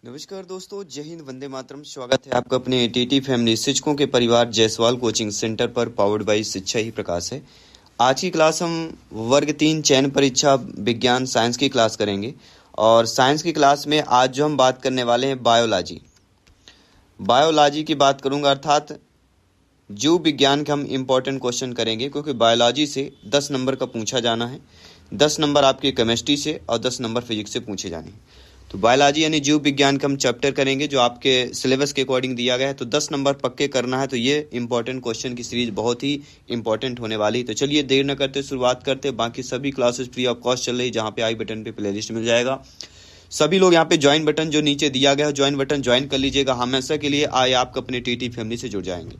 नमस्कार दोस्तों, जय हिंद, वंदे मातरम। स्वागत है आपका अपने टीटी फैमिली शिक्षकों के परिवार जायसवाल कोचिंग सेंटर पर, पावर्ड बाय शिक्षा ही प्रकाश है। आज की क्लास हम वर्ग 3 चयन परीक्षा विज्ञान साइंस की क्लास करेंगे। और साइंस की क्लास में आज जो हम बात करने वाले हैं बायोलॉजी की बात करूंगा, अर्थात जीव विज्ञान के हम इम्पोर्टेंट क्वेश्चन करेंगे, क्योंकि बायोलॉजी से 10 नंबर का पूछा जाना है। 10 नंबर आपके केमिस्ट्री से और 10 नंबर फिजिक्स से पूछे जाने हैं। तो बायोलॉजी यानी जीव विज्ञान का हम चैप्टर करेंगे जो आपके सिलेबस के अकॉर्डिंग दिया गया है। तो 10 नंबर पक्के करना है। तो ये इंपॉर्टेंट क्वेश्चन की सीरीज बहुत ही इंपॉर्टेंट होने वाली। तो चलिए देर न करते शुरुआत करते। बाकी सभी क्लासेस फ्री ऑफ कॉस्ट चल रही, जहाँ पे आई बटन पे प्लेलिस्ट मिल जाएगा। सभी लोग यहाँ पे ज्वाइन बटन जो नीचे दिया गया है, ज्वाइन बटन ज्वाइन कर लीजिएगा। हमेशा के लिए आए आप अपने टीटी फैमिली से जुड़ जाएंगे।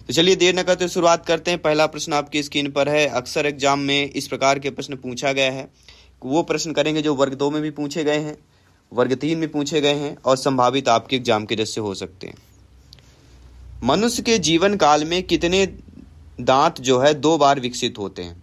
तो चलिए देर न करते शुरुआत करते हैं। पहला प्रश्न आपकी स्क्रीन पर है। अक्सर एग्जाम में इस प्रकार के प्रश्न पूछा गया है। वो प्रश्न करेंगे जो वर्ग 2 में भी पूछे गए हैं, वर्ग 3 में पूछे गए हैं और संभावित आपके एग्जाम के जैसे हो सकते हैं। मनुष्य के जीवन काल में कितने दांत जो है 2 बार विकसित होते हैं?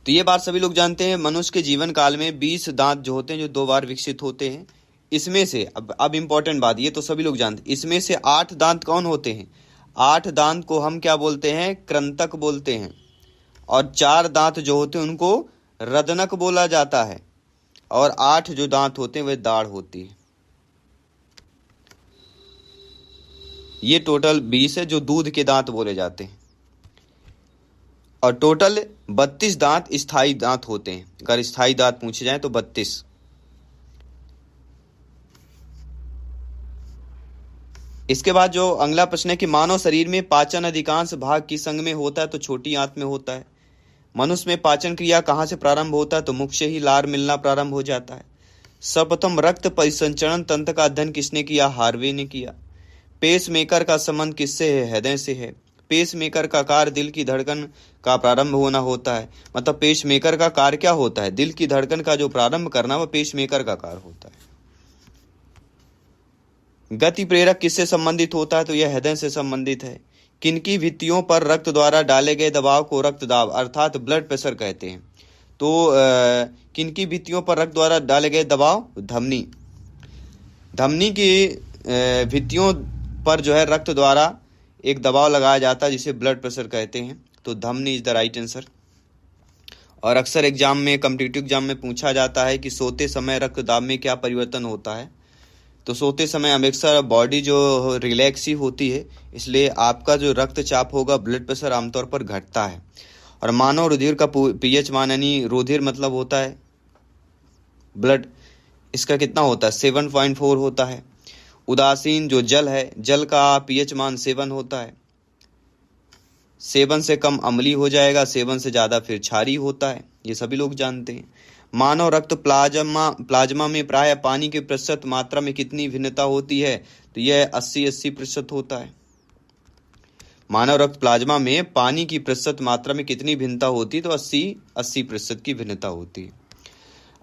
तो ये बात सभी लोग जानते हैं। मनुष्य के जीवन काल में 20 दांत जो होते हैं जो 2 बार विकसित होते हैं। इसमें से अब इंपॉर्टेंट बात, ये तो सभी लोग जानते हैं, इसमें से 8 दांत कौन होते हैं? 8 दांत को हम क्या बोलते हैं? कृंतक बोलते हैं। और 4 दांत जो होते हैं उनको रदनक बोला जाता है। और 8 जो दांत होते हैं वे दाढ़ होती है। ये टोटल 20 है जो दूध के दांत बोले जाते हैं। और टोटल 32 दांत स्थायी दांत होते हैं। अगर स्थायी दांत पूछे जाए तो 32। इसके बाद जो अगला प्रश्न है कि मानव शरीर में पाचन अधिकांश भाग किस अंग में होता है? तो छोटी आंत में होता है। मनुष्य में पाचन क्रिया कहाँ से प्रारंभ होता है? तो मुख से ही लार मिलना प्रारंभ हो जाता है। सर्वप्रथम रक्त परिसंचरण तंत्र का अध्ययन किसने किया? हार्वे ने किया। पेस मेकर का संबंध किससे है? हृदय से है। पेस मेकर का कार्य दिल की धड़कन का प्रारंभ होना होता है। मतलब पेस मेकर का कार्य क्या होता है? दिल की धड़कन का जो प्रारंभ करना वह पेस मेकर का कार्य होता है। गति प्रेरक किससे संबंधित होता है? तो यह हृदय से संबंधित है। किनकी भित्तियों पर रक्त द्वारा डाले गए दबाव को रक्तदाब अर्थात ब्लड प्रेशर कहते हैं? तो किनकी भित्तियों पर रक्त द्वारा डाले गए दबाव? धमनी की भित्तियों पर जो है रक्त द्वारा एक दबाव लगाया जाता है जिसे ब्लड प्रेशर कहते हैं। तो धमनी इज द राइट आंसर। और अक्सर एग्जाम में, कॉम्पिटिटिव एग्जाम में पूछा जाता है कि सोते समय रक्तदाब में क्या परिवर्तन होता है? तो सोते समय हमेशा बॉडी जो रिलैक्स ही होती है, इसलिए आपका जो रक्तचाप होगा, ब्लड प्रेशर आमतौर पर घटता है। और मानव रुधिर का पीएच मान, यानी रुधिर मतलब होता है ब्लड, इसका कितना होता है? 7.4 होता है। उदासीन जो जल है, जल का पीएच मान 7 होता है। 7 से कम अम्लीय हो जाएगा, 7 से ज़्यादा फिर क्षारीय होता है। ये सभी लोग जानते हैं। मानव रक्त प्लाज्मा में प्राय पानी के प्रतिशत मात्रा में कितनी भिन्नता होती है? तो यह 80% होता है। मानव रक्त प्लाज्मा में पानी की प्रतिशत मात्रा में कितनी भिन्नता होती है? तो 80% की भिन्नता होती है।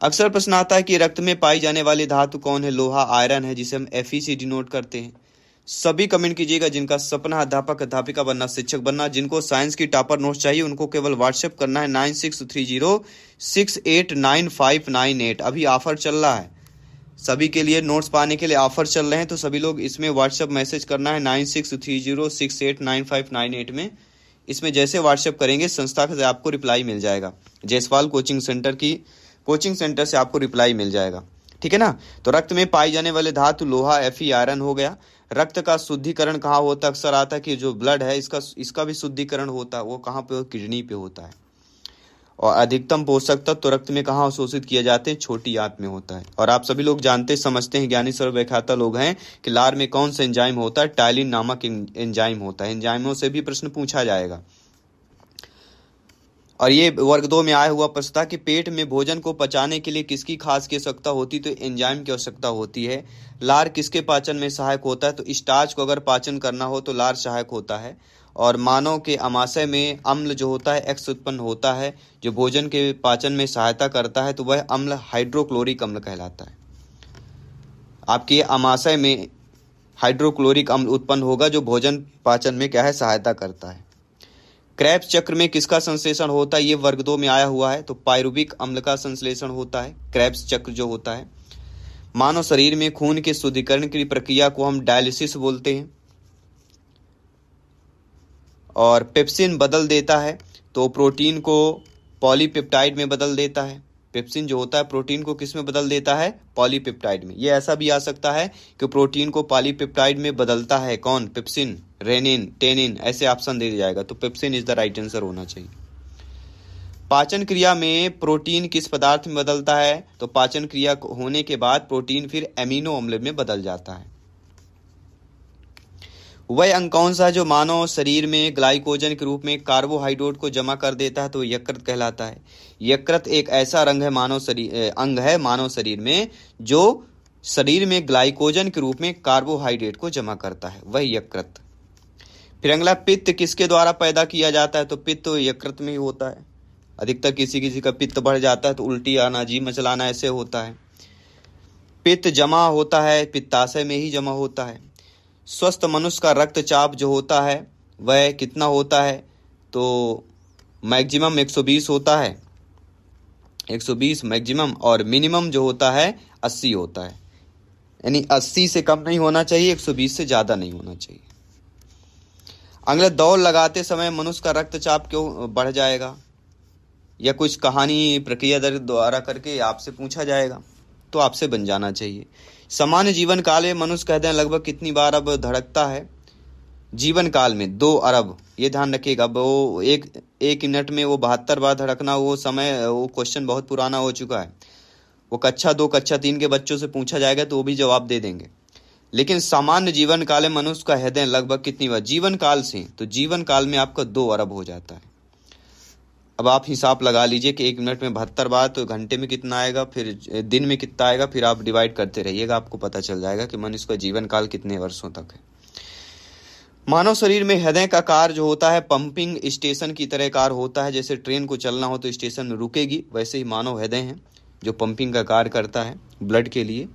अक्सर प्रश्न आता है कि रक्त में पाई जाने वाली धातु कौन है? लोहा, आयरन है, जिसे हम Fe से डिनोट करते हैं। सभी कमेंट कीजिएगा जिनका सपना अध्यापक अध्यापिका बनना, शिक्षक बनना। जिनको साइंस की टॉपर नोट्स चाहिए उनको केवल व्हाट्सएप करना है 9630689598। अभी ऑफर चल रहा है, सभी के लिए नोट्स पाने के लिए ऑफर चल रहे हैं। तो सभी लोग इसमें व्हाट्सएप मैसेज करना है 9630689598 में। इसमें जैसे व्हाट्सएप करेंगे संस्था से आपको रिप्लाई मिल जाएगा। जायसवाल कोचिंग सेंटर से आपको रिप्लाई मिल जाएगा, ठीक है ना। तो रक्त में पाई जाने वाले धातु लोहा, Fe, आयरन हो गया। रक्त का शुद्धिकरण कहाँ होता है? अक्सर आता है कि जो ब्लड है इसका भी शुद्धिकरण होता है, वो कहाँ पे? किडनी पे होता है। और अधिकतम पोषक तत्व तो रक्त में कहाँ अवशोषित किए जाते हैं? छोटी आंत में होता है। और आप सभी लोग जानते समझते हैं, ज्ञानी सर्वव्याख्याता लोग हैं, कि लार में कौन सा एंजाइम होता है? टाइलिन नामक एंजाइम होता है। एंजाइमों से भी प्रश्न पूछा जाएगा। और ये वर्ग 2 में आया हुआ प्रश्न था कि पेट में भोजन को पचाने के लिए किसकी खास की आवश्यकता होती? तो एंजाइम की आवश्यकता होती है। लार किसके पाचन में सहायक होता है? तो स्टार्च को अगर पाचन करना हो तो लार सहायक होता है। और मानव के आमाशय में अम्ल जो होता है X उत्पन्न होता है, जो भोजन के पाचन में सहायता करता है, तो वह अम्ल हाइड्रोक्लोरिक अम्ल कहलाता है। आपके आमाशय में हाइड्रोक्लोरिक अम्ल उत्पन्न होगा जो भोजन पाचन में क्या है? सहायता करता है। क्रेब्स चक्र में किसका संश्लेषण होता है? ये वर्ग 2 में आया हुआ है। तो पायरुविक अम्ल का संश्लेषण होता है, क्रेब्स चक्र जो होता है। मानव शरीर में खून के शुद्धिकरण की प्रक्रिया को हम डायलिसिस बोलते हैं। और पेप्सिन बदल देता है तो प्रोटीन को पॉलीपेप्टाइड में बदल देता है। पेप्सिन जो होता है प्रोटीन को किस में बदल देता है? पॉलीपेप्टाइड में। ये ऐसा भी आ सकता है कि प्रोटीन को पॉलीपेप्टाइड में बदलता है कौन? पेप्सिन, रेनिन, टेनिन, ऐसे ऑप्शन दे दिया जाएगा। तो pepsin is the right answer होना चाहिए। पाचन क्रिया में प्रोटीन किस पदार्थ में बदलता है? तो पाचन क्रिया होने के बाद प्रोटीन फिर एमिनो अम्ल में बदल जाता है। वह अंग कौन सा है जो मानव शरीर में ग्लाइकोजन के रूप में कार्बोहाइड्रेट को जमा कर देता है? तो यकृत कहलाता है। यकृत एक ऐसा अंग है मानव शरीर में जो शरीर में ग्लाइकोजन के रूप में कार्बोहाइड्रेट को जमा करता है, वह यकृत। फिर अगला, पित्त किसके द्वारा पैदा किया जाता है? तो पित्त यकृत में ही होता है। अधिकतर किसी का पित्त बढ़ जाता है तो उल्टी आना, जी मचलाना, ऐसे होता है। पित्त जमा होता है पित्ताशय में ही जमा होता है। स्वस्थ मनुष्य का रक्तचाप जो होता है वह कितना होता है? तो मैक्सिमम 120 होता है, 120 मैक्सिमम, और मिनिमम जो होता है 80 होता है। यानी 80 से कम नहीं होना चाहिए, 120 से ज़्यादा नहीं होना चाहिए। अगले, दौड़ लगाते समय मनुष्य का रक्तचाप क्यों बढ़ जाएगा? या कुछ कहानी प्रक्रिया द्वारा करके आपसे पूछा जाएगा तो आपसे बन जाना चाहिए। सामान्य जीवन काल में मनुष्य कहते हैं लगभग कितनी बार अब धड़कता है? जीवन काल में 2 अरब। ये ध्यान रखिएगा। वो एक मिनट में वो 72 बार धड़कना, वो क्वेश्चन बहुत पुराना हो चुका है। वो कक्षा 2 कक्षा 3 के बच्चों से पूछा जाएगा तो वो भी जवाब दे देंगे। लेकिन सामान्य जीवन काल में मनुष्य का हृदय लगभग कितनी बार जीवन काल से? तो जीवन काल में आपका 2 अरब हो जाता है। अब आप हिसाब लगा लीजिए कि 1 मिनट में 72 बार, तो घंटे में कितना आएगा, फिर दिन में कितना आएगा, फिर आप डिवाइड करते रहिएगा, आपको पता चल जाएगा कि मनुष्य का जीवन काल कितने वर्षों तक है। मानव शरीर में हृदय का कार्य जो होता है पंपिंग स्टेशन की तरह कार्य होता है। जैसे ट्रेन को चलना हो तो स्टेशन में रुकेगी, वैसे ही मानव हृदय है जो पंपिंग का कार्य करता है ब्लड के लिए।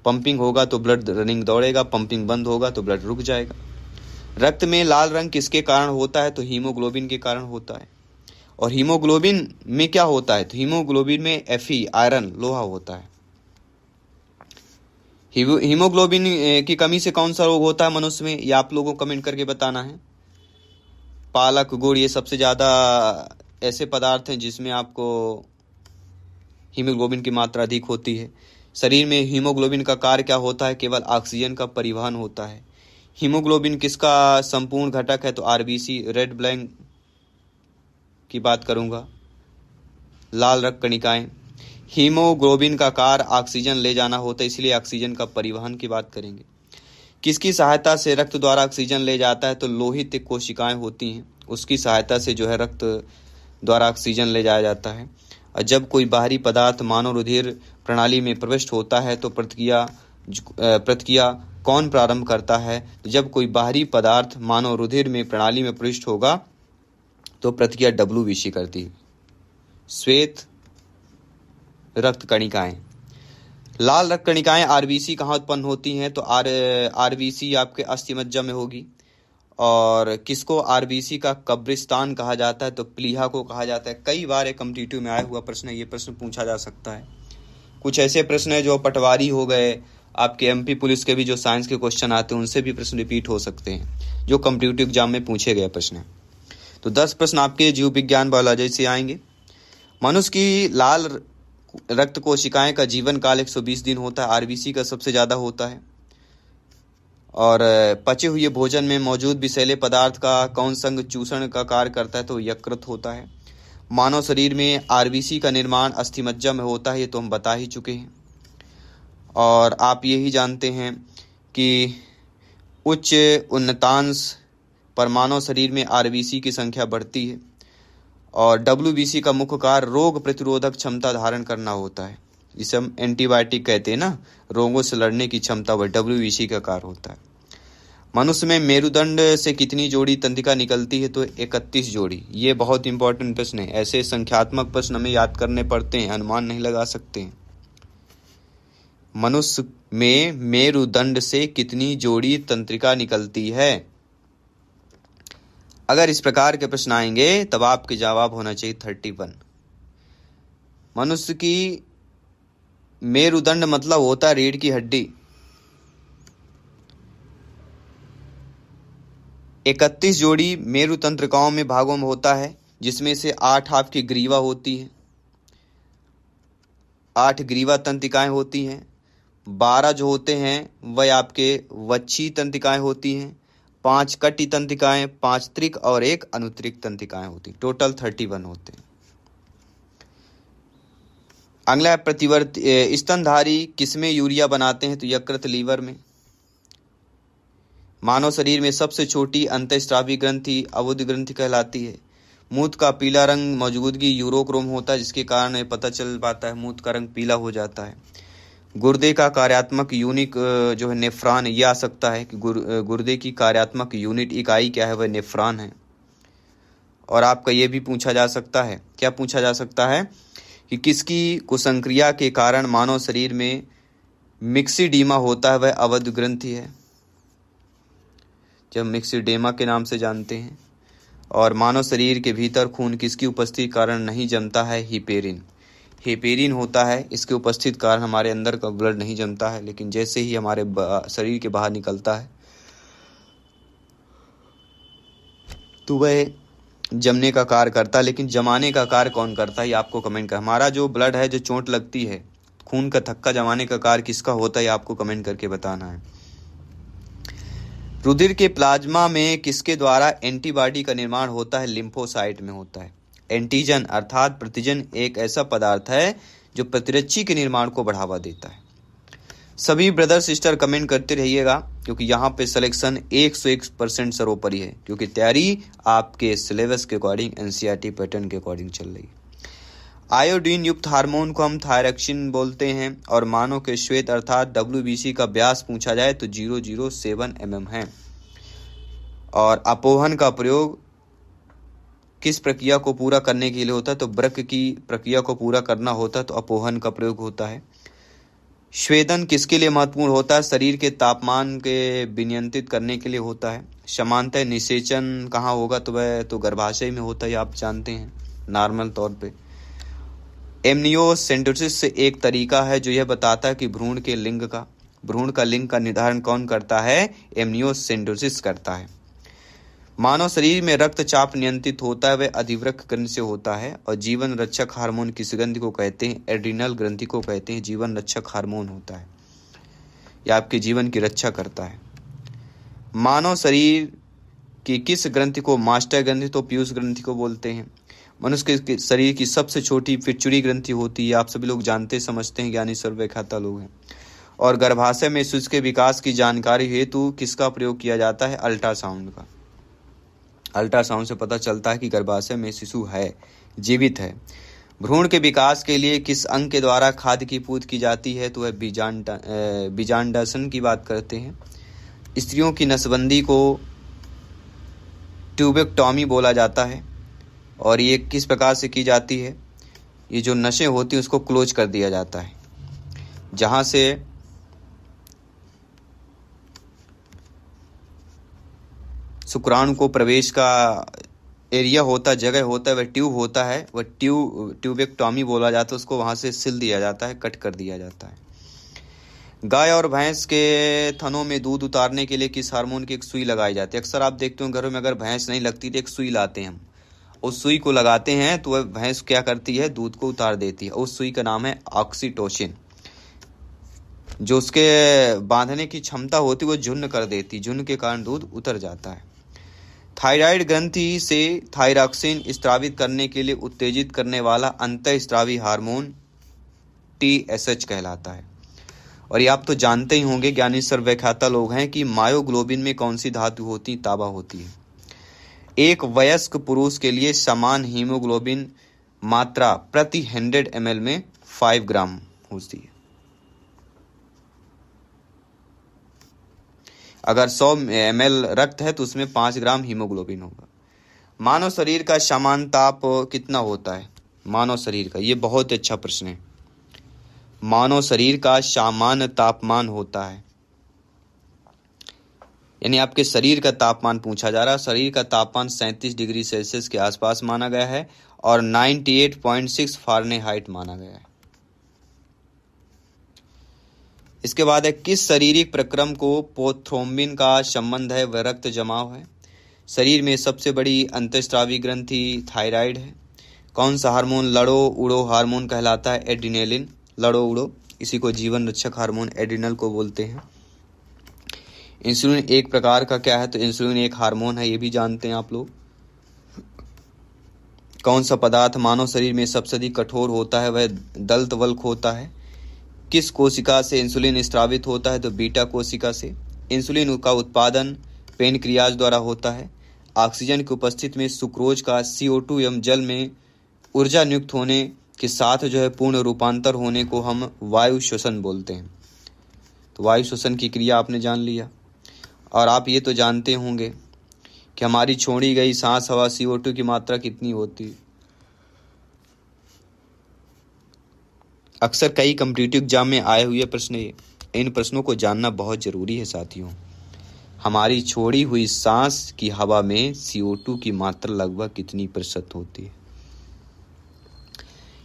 पंपिंग होगा तो ब्लड रनिंग दौड़ेगा, पंपिंग बंद होगा तो ब्लड रुक जाएगा। रक्त में लाल रंग किसके कारण होता है? तो हीमोग्लोबिन के कारण होता है। और हीमोग्लोबिन में क्या होता है? तो हीमोग्लोबिन में Fe, आयरन, लोहा होता है। हीमोग्लोबिन की कमी से कौन सा रोग होता है मनुष्य में? ये आप लोगों को कमेंट करके बताना है। पालक, गुड़, ये सबसे ज़्यादा ऐसे पदार्थ हैं जिसमें आपको हीमोग्लोबिन की मात्रा अधिक होती है। शरीर में हीमोग्लोबिन का कार्य क्या होता है? केवल ऑक्सीजन का परिवहन होता है। हीमोग्लोबिन किसका संपूर्ण घटक है? तो आरबीसी, रेड ब्लड की बात करूंगा, लाल रक्त कणिकाएं। हीमोग्लोबिन का कार्य ऑक्सीजन ले जाना होता है, इसलिए ऑक्सीजन का परिवहन की बात करेंगे। किसकी सहायता से रक्त द्वारा ऑक्सीजन ले जाता है? तो लोहित कोशिकाएं होती हैं, उसकी सहायता से जो है रक्त द्वारा ऑक्सीजन ले जाया जाता है। और जब कोई बाहरी पदार्थ मानव रुधिर प्रणाली में प्रविष्ट होता है तो प्रतिक्रिया कौन प्रारंभ करता है? तो जब कोई बाहरी पदार्थ मानव रुधिर में प्रणाली में प्रविष्ट होगा तो प्रतिक्रिया WBC करती है, श्वेत रक्त कणिकाएं। लाल रक्त कणिकाएं आरबीसी कहाँ उत्पन्न होती हैं? तो आरबीसी आपके अस्थिमज्जा में होगी। और किसको आरबीसी का कब्रिस्तान कहा जाता है? तो प्लीहा को कहा जाता है। कई बार एक कॉम्पिटिटिव में आया हुआ प्रश्न है, ये प्रश्न पूछा जा सकता है। कुछ ऐसे प्रश्न है जो पटवारी हो गए, आपके MP पुलिस के भी जो साइंस के क्वेश्चन आते हैं उनसे भी प्रश्न रिपीट हो सकते हैं, जो कॉम्पिटिटिव एग्जाम में पूछे गए प्रश्न हैं। तो 10 प्रश्न आपके जीव विज्ञान बायोलॉजी से आएंगे। मनुष्य की लाल रक्त कोशिकाएं का जीवन काल 120 दिन होता है, आरबीसी का सबसे ज़्यादा होता है। और पचे हुए भोजन में मौजूद विषैले पदार्थ का कौन संग चूषण का कार्य करता है? तो यकृत होता है। मानव शरीर में आरबीसी का निर्माण अस्थिमज्जा में होता है, ये तो हम बता ही चुके हैं। और आप यही जानते हैं कि उच्च उन्नतांश पर मानव शरीर में आरबीसी की संख्या बढ़ती है। और WBC का मुख्य कार्य रोग प्रतिरोधक क्षमता धारण करना होता है, जिसे हम एंटीबायोटिक कहते हैं ना, रोगों से लड़ने की क्षमता, वह WBC का कार्य होता है। मनुष्य में मेरुदंड से कितनी जोड़ी तंत्रिका निकलती है? तो 31 जोड़ी। ये बहुत इंपॉर्टेंट प्रश्न है, ऐसे संख्यात्मक प्रश्न हमें याद करने पड़ते हैं, अनुमान नहीं लगा सकते हैं। मनुष्य में मेरुदंड से कितनी जोड़ी तंत्रिका निकलती है? अगर इस प्रकार के प्रश्न आएंगे तब आपके जवाब होना चाहिए 31। मनुष्य की मेरुदंड मतलब होता है रीढ़ की हड्डी। 31 जोड़ी मेरु तंत्रिकाओं में भागों में होता है, जिसमें से 8 आपकी ग्रीवा होती है, 8 ग्रीवा तंत्रिकाएं होती हैं। 12 जो होते हैं वह आपके वच्छी तंत्रिकाएं होती हैं, 5 कटी तंत्रिकाएं, 5 त्रिक और 1 अनुत्रिक तंत्रिकाएं होती, टोटल 31 होते हैं। अगला है प्रतिवर्ती स्तनधारी किसमें यूरिया बनाते हैं? तो यकृत लीवर में। मानव शरीर में सबसे छोटी अंतःस्रावी ग्रंथि अबुध ग्रंथि कहलाती है। मूत्र का पीला रंग मौजूदगी यूरोक्रोम होता है, जिसके कारण ये पता चल पाता है मूत्र का रंग पीला हो जाता है। गुर्दे का कार्यात्मक यूनिट जो है नेफ्रॉन, ये आ सकता है कि गुर्दे की कार्यात्मक यूनिट इकाई क्या है? वह नेफ्रॉन है। और आपका ये भी पूछा जा सकता है, क्या पूछा जा सकता है कि किसकी कुसंक्रिया के कारण मानव शरीर में मिक्सिडीमा होता है? वह अबुध ग्रंथि है, जब मिक्सिडेमा के नाम से जानते हैं। और मानव शरीर के भीतर खून किसकी उपस्थिति के कारण नहीं जमता है? हिपेरिन। हिपेरिन होता है, इसके उपस्थित कारण हमारे अंदर का ब्लड नहीं जमता है, लेकिन जैसे ही हमारे शरीर के बाहर निकलता है तो वह जमने का कार्य करता है। लेकिन जमाने का कार्य कौन करता है, ये आपको कमेंट कर। हमारा जो ब्लड है, जो चोट लगती है, खून का थक्का जमाने का कार्य किसका होता है, ये आपको कमेंट करके बताना है। रुधिर के प्लाज्मा में किसके द्वारा एंटीबॉडी का निर्माण होता है? लिम्फोसाइट में होता है। एंटीजन अर्थात प्रतिजन एक ऐसा पदार्थ है जो प्रतिरक्षी के निर्माण को बढ़ावा देता है। सभी ब्रदर सिस्टर कमेंट करते रहिएगा, क्योंकि यहाँ पे सिलेक्शन 101% सर्वोपरि है, क्योंकि तैयारी आपके सिलेबस के अकॉर्डिंग, एनसीईआरटी पैटर्न के अकॉर्डिंग चल रही है। आयोडीन युक्त हार्मोन को हम थायरॉक्सिन बोलते हैं। और मानव के श्वेत अर्थात WBC का व्यास पूछा जाए तो 007 mm है। और अपोहन का प्रयोग किस प्रक्रिया को पूरा करने के लिए होता है? तो वृक्क की प्रक्रिया को पूरा करना होता है तो अपोहन का प्रयोग होता है। स्वेदन किसके लिए महत्वपूर्ण होता है? शरीर के तापमान के विनियंत्रित करने के लिए होता है। समानतः निषेचन कहाँ होगा? तो वह तो गर्भाशय में होता है, आप जानते हैं नॉर्मल तौर पे। एमनियोसेंटोसिस से एक तरीका है जो यह बताता है कि भ्रूण का लिंग का निर्धारण कौन करता है? एमनियोसेंटोसिस करता है। मानव शरीर में रक्तचाप नियंत्रित होता है, वह अधिवृक्क ग्रंथि से होता है। और जीवन रक्षक हार्मोन किस ग्रंथि को कहते हैं? एड्रिनल ग्रंथि को कहते हैं। जीवन रक्षक हार्मोन होता है, यह आपके जीवन की रक्षा करता है। मानव शरीर की किस ग्रंथि को मास्टर ग्रंथि तो पीयूष ग्रंथि को बोलते हैं। मनुष्य के शरीर की सबसे छोटी पिचुड़ी ग्रंथि होती है, आप सभी लोग जानते समझते हैं, ज्ञानी सर्वव्याख्याता लोग हैं। और गर्भाशय में शिशु के विकास की जानकारी हेतु किसका प्रयोग किया जाता है? अल्ट्रासाउंड का। अल्ट्रासाउंड से पता चलता है कि गर्भाशय में शिशु है, जीवित है। भ्रूण के विकास के लिए किस अंग के द्वारा खाद्य की पूर्ति की जाती है? तो वह बीजांडासन की बात करते हैं। स्त्रियों की नसबंदी को ट्यूबेक्टॉमी बोला जाता है। और ये किस प्रकार से की जाती है? ये जो नसें होती हैं उसको क्लोज कर दिया जाता है, जहाँ से शुक्राणु को प्रवेश का एरिया होता है, जगह होता है, वह ट्यूब होता है, वह ट्यूबेक्टॉमी बोला जाता है। उसको वहाँ से सिल दिया जाता है, कट कर दिया जाता है। गाय और भैंस के थनों में दूध उतारने के लिए किस हार्मोन की एक सुई लगाई जाती है? अक्सर आप देखते हो घरों में अगर भैंस नहीं लगती तो एक सुई लाते हैं हम, उस सुई को लगाते हैं तो वह भैंस क्या करती है? दूध को उतार देती है। उस सुई का नाम है ऑक्सीटोसिन। जो उसके बांधने की क्षमता होती है वो झुन्न कर देती, झुन्न के कारण दूध उतर जाता है। थायराइड ग्रंथि से थायरॉक्सिन स्त्रावित करने के लिए उत्तेजित करने वाला अंतःस्रावी हार्मोन TSH कहलाता है। और ये आप तो जानते ही होंगे, ज्ञानी सर्वव्याख्याता लोग हैं, कि मायोग्लोबिन में कौन सी धातु होती? तांबा होती है। एक वयस्क पुरुष के लिए समान हीमोग्लोबिन मात्रा प्रति 100 ml में 5 ग्राम होती है। अगर 100 ml रक्त है तो उसमें 5 ग्राम हीमोग्लोबिन होगा। मानव शरीर का सामान्य ताप कितना होता है? मानव शरीर का, ये बहुत अच्छा प्रश्न है। मानव शरीर का सामान्य तापमान होता है, यानी आपके शरीर का तापमान पूछा जा रहा है। शरीर का तापमान 37 डिग्री सेल्सियस के आसपास माना गया है और 98.6 फ़ारेनहाइट माना गया है। इसके बाद है किस शारीरिक प्रक्रम को प्रोथ्रोम्बिन का संबंध है वह रक्त जमाव है। शरीर में सबसे बड़ी अंतःस्रावी ग्रंथि थायराइड है। कौन सा हार्मोन लड़ो उड़ो हार्मोन कहलाता है? एड्रिनेलिन। लड़ो उड़ो, इसी को जीवन रक्षक हार्मोन एड्रिनल को बोलते हैं। इंसुलिन एक प्रकार का क्या है? तो इंसुलिन एक हार्मोन है, ये भी जानते हैं आप लोग। कौन सा पदार्थ मानव शरीर में सबसे अधिक कठोर होता है? वह दल्त वल्क होता है। किस कोशिका से इंसुलिन स्रावित होता है? तो बीटा कोशिका से। इंसुलिन का उत्पादन पेनक्रियाज द्वारा होता है। ऑक्सीजन की उपस्थिति में सुक्रोज का CO2 एवं जल में ऊर्जा नियुक्त होने के साथ जो है पूर्ण रूपांतर होने को हम वायु श्वसन बोलते हैं। तो वायु श्वसन की क्रिया आपने जान लिया। और आप ये तो जानते होंगे कि हमारी छोड़ी गई सांस हवा CO2 की मात्रा कितनी होती है। अक्सर कई कॉम्पिटिटिव एग्जाम में आए हुए प्रश्न ये, इन प्रश्नों को जानना बहुत जरूरी है साथियों। हमारी छोड़ी हुई सांस की हवा में CO2 की मात्रा लगभग कितनी प्रतिशत होती है?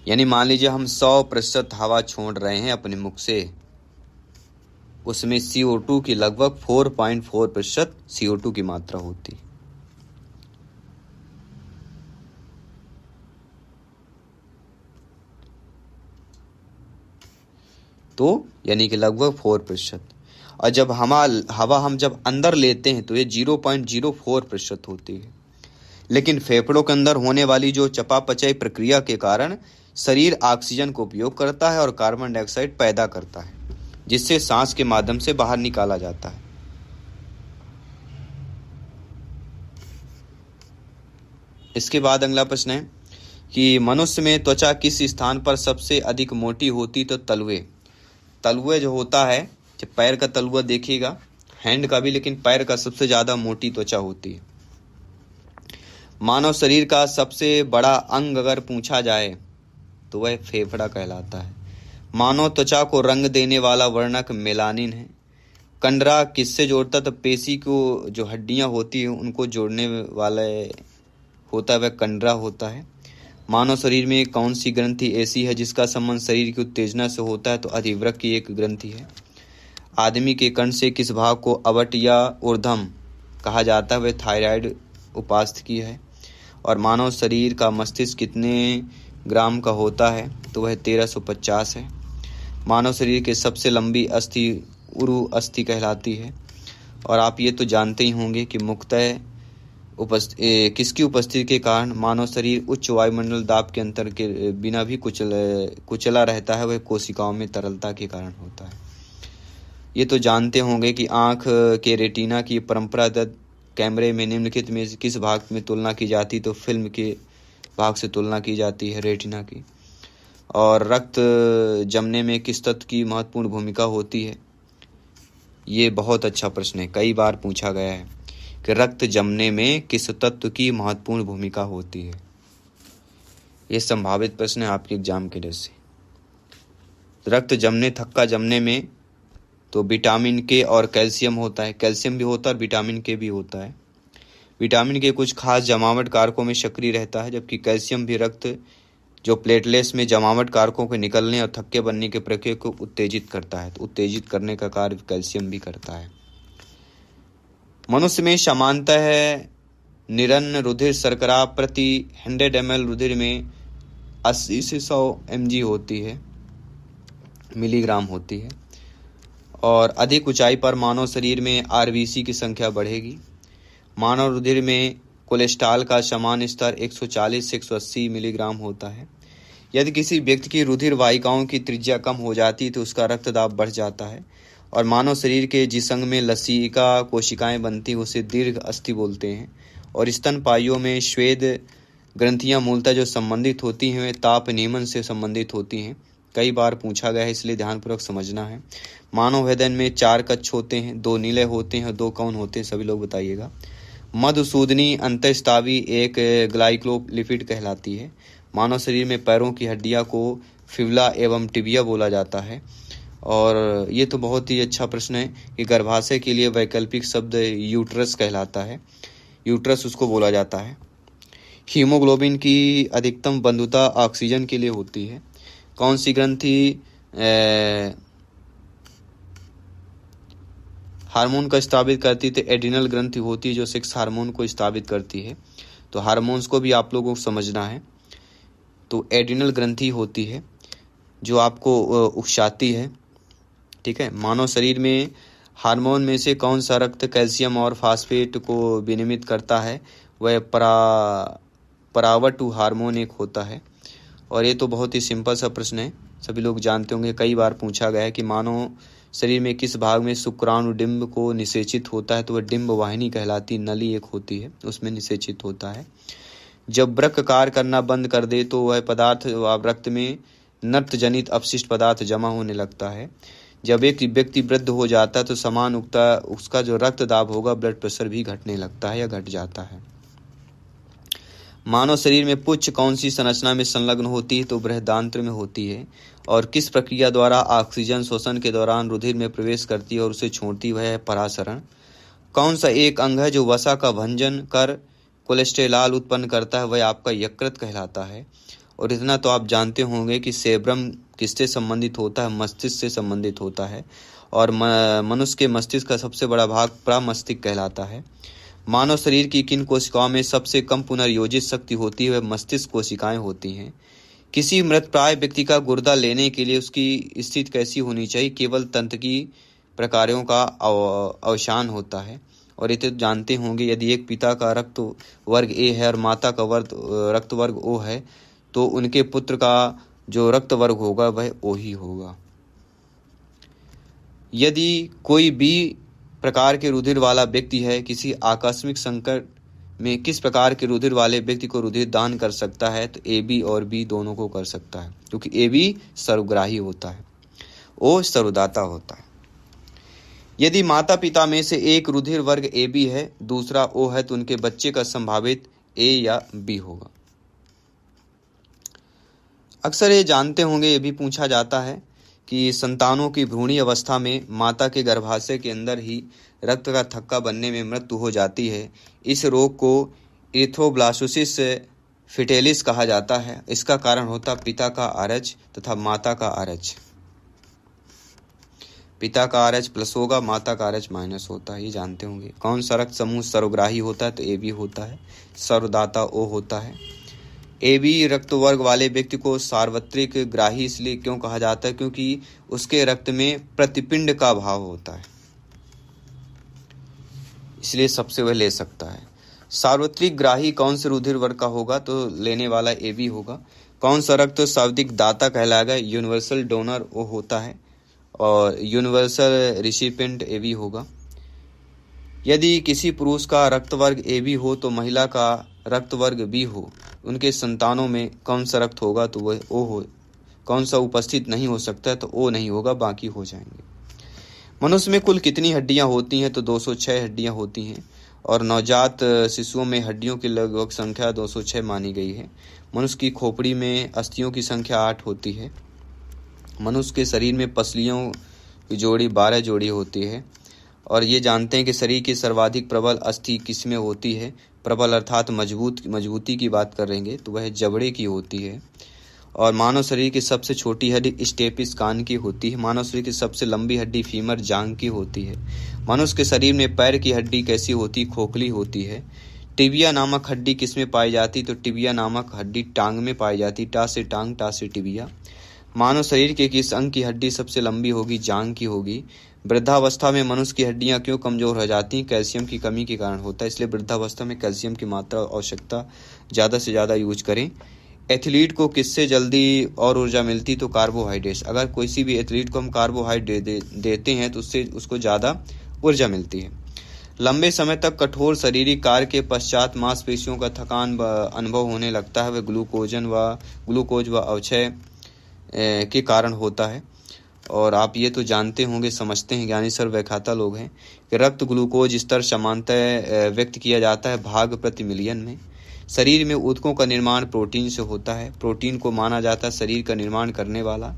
यानी मान लीजिए हम 100% हवा छोड़ रहे हैं अपने मुख से, उसमें CO2 की लगभग 4.4% CO2 की मात्रा होती है। तो यानी कि लगभग 4%। और जब हवा हम जब अंदर लेते हैं तो ये 0.04% होती है। लेकिन फेफड़ों के अंदर होने वाली जो चयापचय प्रक्रिया के कारण शरीर ऑक्सीजन को उपयोग करता है और कार्बन डाइऑक्साइड पैदा करता है, जिससे सांस के माध्यम से बाहर निकाला जाता है। इसके बाद अगला प्रश्न है कि मनुष्य में त्वचा किस स्थान पर सबसे अधिक मोटी होती? तो तलवे। तलवे जो होता है, जब पैर का तलवा देखिएगा, हैंड का भी, लेकिन पैर का सबसे ज्यादा मोटी त्वचा होती है। मानव शरीर का सबसे बड़ा अंग अगर पूछा जाए तो वह फेफड़ा कहलाता है। मानव त्वचा को रंग देने वाला वर्णक मेलानिन है। कंडरा किससे जोड़ता? तो पेशी को जो हड्डियां होती है उनको जोड़ने वाले होता है, वह कंडरा होता है। मानव शरीर में कौन सी ग्रंथि ऐसी है जिसका संबंध शरीर की उत्तेजना से होता है? तो अधिवृक्क की एक ग्रंथि है। आदमी के कंठ से किस भाग को अवट या ऊर्ध्वम कहा जाता है? वह थायराइड उपास्थि है। और मानव शरीर का मस्तिष्क कितने ग्राम का होता है? तो वह 1350 है। मानव शरीर के सबसे लंबी अस्थि उरु अस्थि कहलाती है। और आप ये तो जानते ही होंगे कि मुख्यतः किसकी उपस्थिति के कारण मानव शरीर उच्च वायुमंडल दाब के अंतर के बिना भी कुचला रहता है? वह कोशिकाओं में तरलता के कारण होता है। ये तो जानते होंगे कि आंख के रेटिना की परंपरागत कैमरे में निम्नलिखित में किस भाग में तुलना की जाती? तो फिल्म के भाग से तुलना की जाती है, रेटिना की। और रक्त जमने में किस तत्व की महत्वपूर्ण भूमिका होती है? ये बहुत अच्छा प्रश्न है, कई बार पूछा गया है कि रक्त जमने में किस तत्व की महत्वपूर्ण भूमिका होती है। ये संभावित प्रश्न है आपके एग्जाम के लिए से। रक्त जमने, थक्का जमने में तो विटामिन के और कैल्शियम होता है। कैल्शियम भी होता है और विटामिन के भी होता है। विटामिन के कुछ खास जमावट कारकों में सक्रिय रहता है, जबकि कैल्शियम भी रक्त जो प्लेटलेट्स में जमावट कारकों के निकलने और थक्के बनने की प्रक्रिया को उत्तेजित करता है। तो उत्तेजित करने का कार्य कैल्शियम भी करता है। मनुष्य में सामान्यतः निरन्न रुधिर शर्करा प्रति 100 ml रुधिर में 80 से 100 mg होती है, मिलीग्राम होती है। और अधिक ऊंचाई पर मानव शरीर में RBC की संख्या बढ़ेगी। मानव रुधिर में कोलेस्ट्रॉल का समान स्तर 140 से 180 मिलीग्राम होता है। यदि किसी व्यक्ति की रुधिर वाहिकाओं की त्रिज्या कम हो जाती है तो उसका रक्तदाब बढ़ जाता है। और मानव शरीर के जिस अंग में लसिका कोशिकाएं बनती हैं उसे दीर्घ अस्थि बोलते हैं। और स्तनपाइयों में श्वेत ग्रंथियां मूलतः जो संबंधित होती हैं वे ताप नियमन से संबंधित होती हैं। कई बार पूछा गया है, इसलिए ध्यानपूर्वक समझना है। मानव हृदय में 4 कक्ष होते हैं, 2 नीले होते हैं और 2 कौन होते हैं? सभी लोग बताइएगा। मधुसूदनी अंतःस्रावी एक ग्लाइकोलिपिड कहलाती है। मानव शरीर में पैरों की हड्डियां को फिबुला एवं टिबिया बोला जाता है। और ये तो बहुत ही अच्छा प्रश्न है कि गर्भाशय के लिए वैकल्पिक शब्द यूट्रस कहलाता है, यूट्रस उसको बोला जाता है। हीमोग्लोबिन की अधिकतम बंधुता ऑक्सीजन के लिए होती है। कौन सी ग्रंथि हार्मोन का स्रावित करती है तो एड्रिनल ग्रंथि होती है जो सेक्स हार्मोन को स्रावित करती है। तो हार्मोन्स को भी आप लोगों को समझना है। तो एड्रिनल ग्रंथि होती है जो आपको उकसाती है, ठीक है। मानव शरीर में हार्मोन में से कौन सा रक्त कैल्शियम और फास्फेट को विनियमित करता है? वह परावटु हार्मोन एक होता है। और ये तो बहुत ही सिंपल सा प्रश्न है, सभी लोग जानते होंगे, कई बार पूछा गया है कि मानव शरीर में किस भाग में शुक्राणु डिंब को निषेचित होता है? तो वह डिंब वाहिनी कहलाती नली एक होती है, उसमें निषेचित होता है। जब वृक्क कार्य करना बंद कर दे तो वह पदार्थ रक्त में नर्त जनित अपशिष्ट पदार्थ जमा होने लगता है। जब एक व्यक्ति वृद्ध हो जाता है तो समान उसका जो रक्त दाब होगा, ब्लड प्रेशर भी घटने लगता है या घट जाता है। मानव शरीर में पुच्छ कौन सी संरचना में संलग्न होती है? तो बृहदांत्र में होती है। और किस प्रक्रिया द्वारा ऑक्सीजन शोषण के दौरान रुधिर में प्रवेश करती है और उसे छोड़ती है? वह है परासरण। कौन सा एक अंग है जो वसा का भंजन कर कोलेस्ट्रॉल उत्पन्न करता है? वह आपका यकृत कहलाता है। और इतना तो आप जानते होंगे कि सेब्रम किससे संबंधित होता है? मस्तिष्क से संबंधित होता है। और मनुष्य के मस्तिष्क का सबसे बड़ा भाग प्रमस्तिष्क कहलाता है। मानव शरीर की किन कोशिकाओं में सबसे कम पुनर्योजित शक्ति होती है? वह मस्तिष्क कोशिकाएं होती हैं। किसी मृतप्राय व्यक्ति का गुर्दा लेने के लिए उसकी स्थिति कैसी होनी चाहिए? केवल तंत्रिकी प्रकारों का अवसान होता है। और ये तो जानते होंगे, यदि एक पिता का रक्त वर्ग ए है और माता का रक्त वर्ग ओ है तो उनके पुत्र का जो रक्त वर्ग होगा वह ओ ही होगा। यदि कोई बी प्रकार के रुधिर वाला व्यक्ति है, किसी आकस्मिक संकट में किस प्रकार के रुधिर वाले व्यक्ति को रुधिर दान कर सकता है? तो ए बी और बी दोनों को कर सकता है, क्योंकि ए बी सर्वग्राही होता है, ओ सर्वदाता होता है। यदि माता पिता में से एक रुधिर वर्ग ए बी है, दूसरा ओ है, तो उनके बच्चे का संभावित ए या बी होगा। अक्सर ये जानते होंगे, ये भी पूछा जाता है कि संतानों की भ्रूणी अवस्था में माता के गर्भाशय के अंदर ही रक्त का थक्का बनने में मृत्यु हो जाती है। इस रोग को एरिथ्रोब्लास्टोसिस फिटेलिस कहा जाता है। इसका कारण होता पिता का आरएच तथा माता का आरएच। पिता का आरएच प्लस होगा, माता का आरएच माइनस होता है, ये जानते होंगे। कौन सा रक्त समूह सर्वग्राही होता है? तो ए बी होता है। सर्वदाता ओ होता है। ए बी रक्त वर्ग वाले व्यक्ति को सार्वत्रिक ग्राही इसलिए क्यों कहा जाता है? क्योंकि उसके रक्त में प्रतिपिंड का अभाव होता है, इसलिए सबसे वह ले सकता है। सार्वत्रिक ग्राही कौन से रुधिर वर्ग का होगा? तो लेने वाला ए बी होगा। कौन सा रक्त सर्वाधिक दाता कहलाएगा? यूनिवर्सल डोनर ओ होता है और यूनिवर्सल रिसिपिएंट ए बी होगा। यदि किसी पुरुष का रक्त वर्ग ए बी हो तो महिला का रक्त वर्ग बी हो, उनके संतानों में कौन सा रक्त होगा? तो वह ओ हो। कौन सा उपस्थित नहीं हो सकता है? तो ओ नहीं होगा, बाकी हो जाएंगे। मनुष्य में कुल कितनी हड्डियां होती हैं? तो 206 हड्डियां होती हैं। और नवजात शिशुओं में हड्डियों की लगभग संख्या 206 मानी गई है। मनुष्य की खोपड़ी में अस्थियों की संख्या 8 होती है। मनुष्य के शरीर में पसलियों की जोड़ी 12 जोड़ी होती है। और ये जानते हैं कि शरीर की सर्वाधिक प्रबल अस्थि किसमें होती है? प्रबल अर्थात मजबूती की बात करेंगे तो वह जबड़े की होती है। और मानव शरीर की सबसे छोटी हड्डी स्टेपिस कान की होती है। मानव शरीर की सबसे लंबी हड्डी फीमर जांग की होती है। मनुष्य के शरीर में पैर की हड्डी कैसी होती? खोखली होती है। टिबिया नामक हड्डी किसमें पाई जाती? तो टिबिया नामक हड्डी टांग में पाई जाती। टा से टांग, टा से टिबिया। मानव शरीर के किस अंग की हड्डी सबसे लंबी होगी? जांग की होगी। वृद्धावस्था में मनुष्य की हड्डियां क्यों कमजोर हो जाती हैं? कैल्शियम की कमी के कारण होता है, इसलिए वृद्धावस्था में कैल्शियम की मात्रा आवश्यकता ज़्यादा से ज़्यादा यूज करें। एथलीट को किससे जल्दी और ऊर्जा मिलती? तो कार्बोहाइड्रेट। अगर किसी भी एथलीट को हम कार्बोहाइड्रेट देते हैं तो उससे उसको ज़्यादा ऊर्जा मिलती है। लंबे समय तक कठोर शारीरिक कार्य के पश्चात मांसपेशियों का थकान अनुभव होने लगता है। वह ग्लूकोज व अवक्षय के कारण होता है। और आप ये तो जानते होंगे, समझते हैं, ज्ञानी सर्वव्याख्याता लोग हैं कि रक्त ग्लूकोज स्तर समानतः व्यक्त किया जाता है भाग प्रति मिलियन में। शरीर में ऊतकों का निर्माण प्रोटीन से होता है। प्रोटीन को माना जाता है शरीर का निर्माण करने वाला।